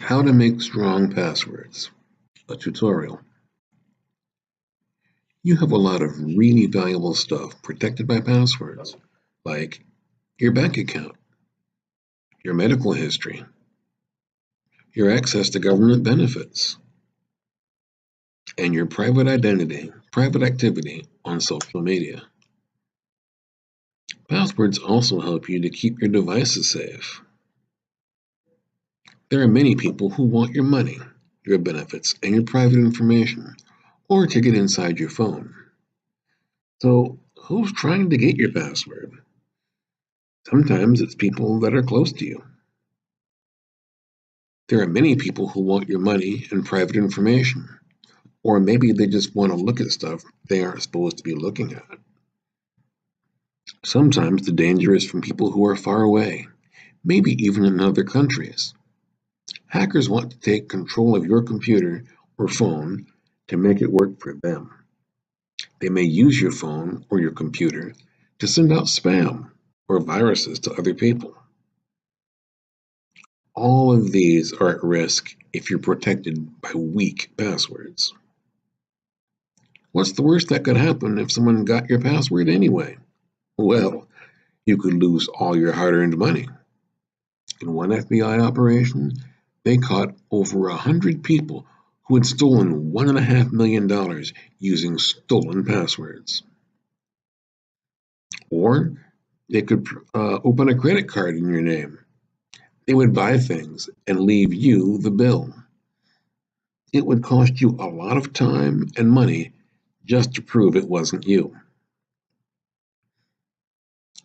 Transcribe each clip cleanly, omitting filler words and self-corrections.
How to make strong passwords. A tutorial. You have a lot of really valuable stuff protected by passwords, like your bank account, your medical history, your access to government benefits, and your private activity on social media. Passwords also help you to keep your devices safe. There are many people who want your money, your benefits, and your private information, or to get inside your phone. So, who's trying to get your password? Sometimes it's people that are close to you. There are many people who want your money and private information, or maybe they just want to look at stuff they aren't supposed to be looking at. Sometimes the danger is from people who are far away, maybe even in other countries. Hackers want to take control of your computer or phone to make it work for them. They may use your phone or your computer to send out spam or viruses to other people. All of these are at risk if you're protected by weak passwords. What's the worst that could happen if someone got your password anyway? Well, you could lose all your hard-earned money. In one FBI operation, they caught over 100 people who had stolen $1.5 million using stolen passwords. Or they could open a credit card in your name. They would buy things and leave you the bill. It would cost you a lot of time and money just to prove it wasn't you.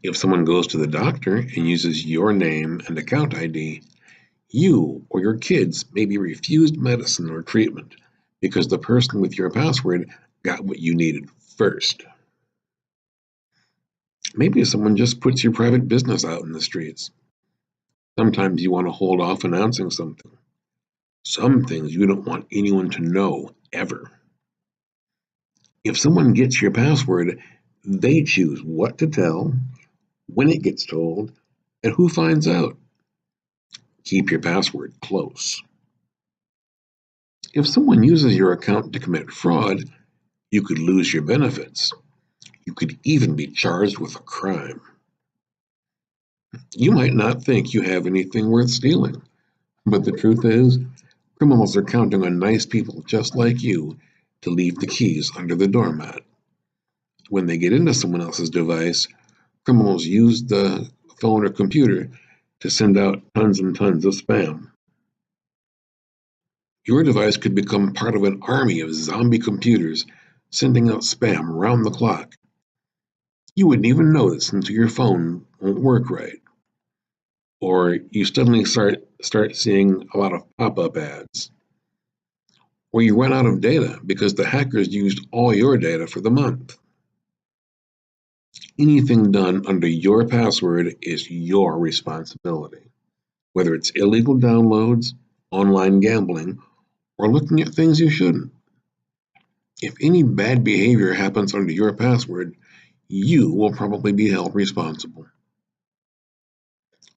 If someone goes to the doctor and uses your name and account ID, you or your kids may be refused medicine or treatment because the person with your password got what you needed first. Maybe someone just puts your private business out in the streets. Sometimes you want to hold off announcing something. Some things you don't want anyone to know ever. If someone gets your password, they choose what to tell, when it gets told, and who finds out. Keep your password close. If someone uses your account to commit fraud, you could lose your benefits. You could even be charged with a crime. You might not think you have anything worth stealing, but the truth is, criminals are counting on nice people just like you to leave the keys under the doormat. When they get into someone else's device, criminals use the phone or computer to send out tons and tons of spam. Your device could become part of an army of zombie computers sending out spam around the clock. You wouldn't even notice until your phone won't work right, or you suddenly start seeing a lot of pop-up ads, or you run out of data because the hackers used all your data for the month. Anything done under your password is your responsibility, whether it's illegal downloads, online gambling, or looking at things you shouldn't. If any bad behavior happens under your password, you will probably be held responsible.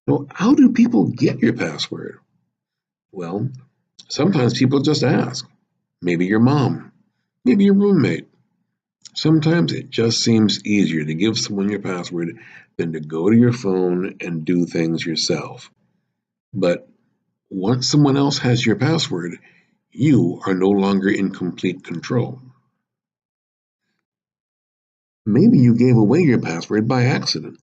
So, how do people get your password? Well, sometimes people just ask. Maybe your mom, maybe your roommate. Sometimes it just seems easier to give someone your password than to go to your phone and do things yourself. But once someone else has your password, you are no longer in complete control. Maybe you gave away your password by accident.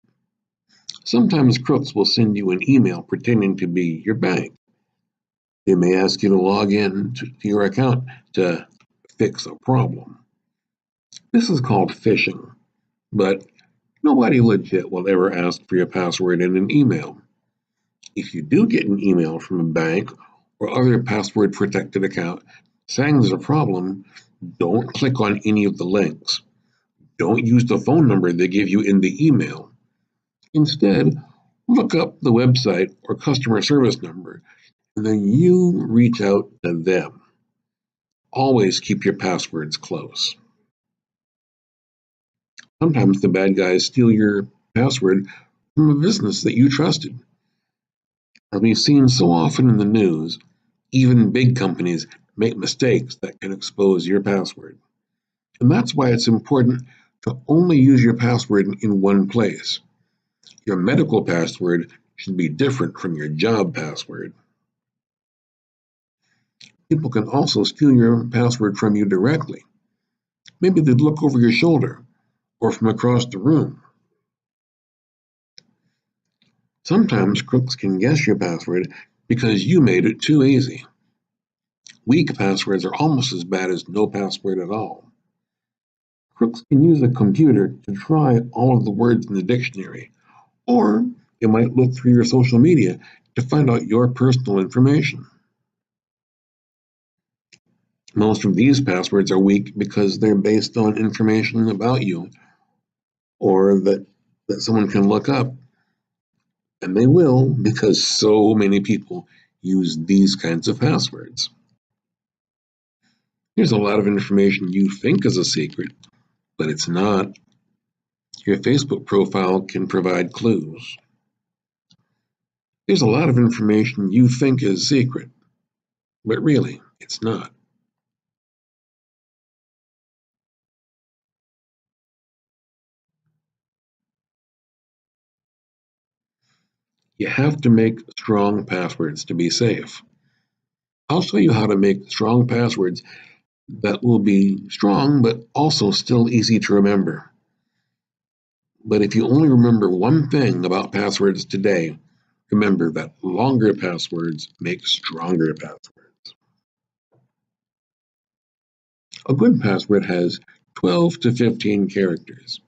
Sometimes crooks will send you an email pretending to be your bank. They may ask you to log in to your account to fix a problem. This is called phishing, but nobody legit will ever ask for your password in an email. If you do get an email from a bank or other password protected account saying there's a problem, don't click on any of the links. Don't use the phone number they give you in the email. Instead, look up the website or customer service number, and then you reach out to them. Always keep your passwords close. Sometimes the bad guys steal your password from a business that you trusted. As we've seen so often in the news, Even big companies make mistakes that can expose your password. And that's why it's important to only use your password in one place. Your medical password should be different from your job password. People can also steal your password from you directly. Maybe they'd look over your shoulder or from across the room. Sometimes crooks can guess your password because you made it too easy. Weak passwords are almost as bad as no password at all. Crooks can use a computer to try all of the words in the dictionary, or they might look through your social media to find out your personal information. Most of these passwords are weak because they're based on information about you or that someone can look up. And they will because so many people use these kinds of passwords. There's a lot of information you think is a secret, but it's not. Your Facebook profile can provide clues. There's a lot of information you think is secret, but really, it's not. You have to make strong passwords to be safe. I'll show you how to make strong passwords that will be strong but also still easy to remember. But if you only remember one thing about passwords today, remember that longer passwords make stronger passwords. A good password has 12 to 15 characters.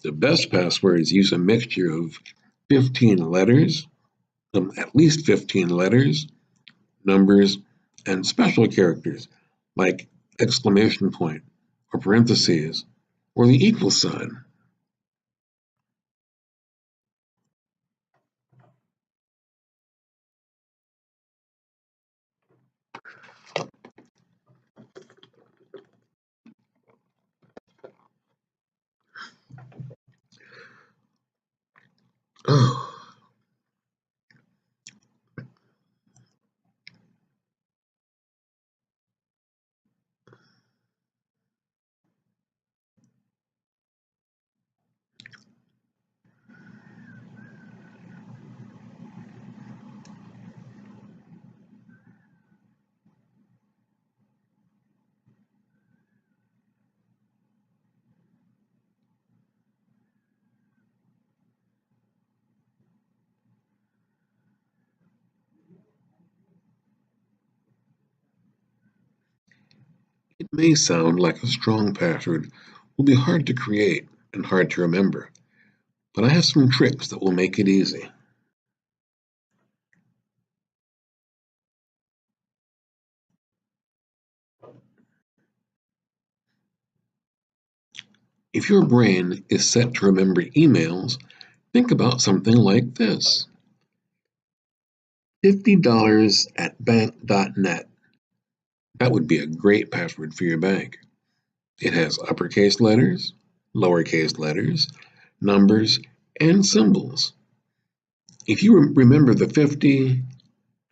The best passwords use a mixture of 15 letters, at least 15 letters, numbers, and special characters like exclamation point or parentheses or the equal sign. Oh, it may sound like a strong password will be hard to create and hard to remember, but I have some tricks that will make it easy. If your brain is set to remember emails, think about something like this: $50 at bank.net. That would be a great password for your bank. It has uppercase letters, lowercase letters, numbers, and symbols. If you remember the 50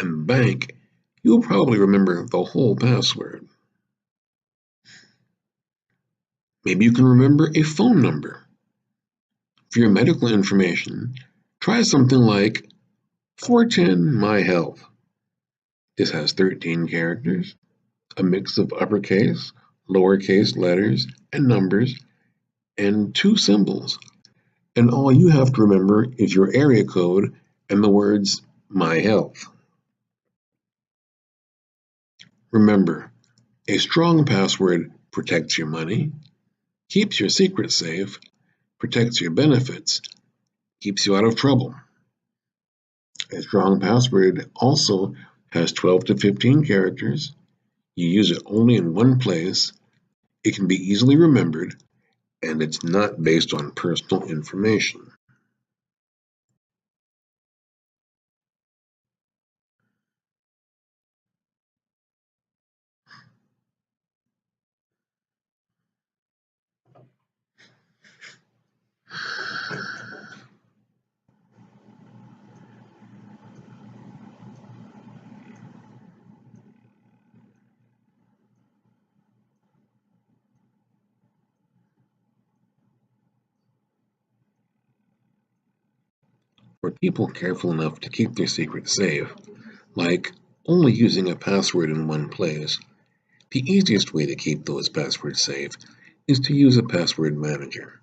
and bank, you'll probably remember the whole password. Maybe you can remember a phone number. For your medical information, try something like 410 My Health. This has 13 characters, a mix of uppercase, lowercase letters, and numbers, and two symbols. And all you have to remember is your area code and the words My Health. Remember, a strong password protects your money, keeps your secret safe, protects your benefits, keeps you out of trouble. A strong password also has 12 to 15 characters. You use it only in one place. It can be easily remembered, and it's not based on personal information. For people careful enough to keep their secrets safe, like only using a password in one place, the easiest way to keep those passwords safe is to use a password manager.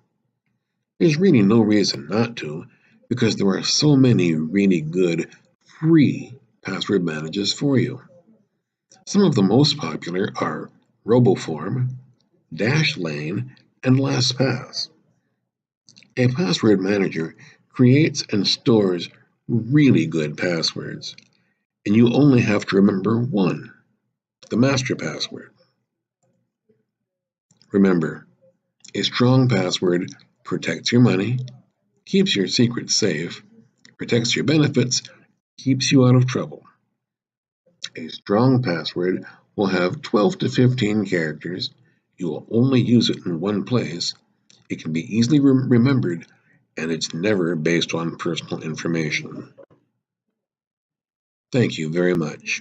There's really no reason not to, because there are so many really good free password managers for you. Some of the most popular are RoboForm, Dashlane, and LastPass. A password manager creates and stores really good passwords, and you only have to remember one, the master password. Remember, a strong password protects your money, keeps your secrets safe, protects your benefits, keeps you out of trouble. A strong password will have 12 to 15 characters. You will only use it in one place. It can be easily remembered, and it's never based on personal information. Thank you very much.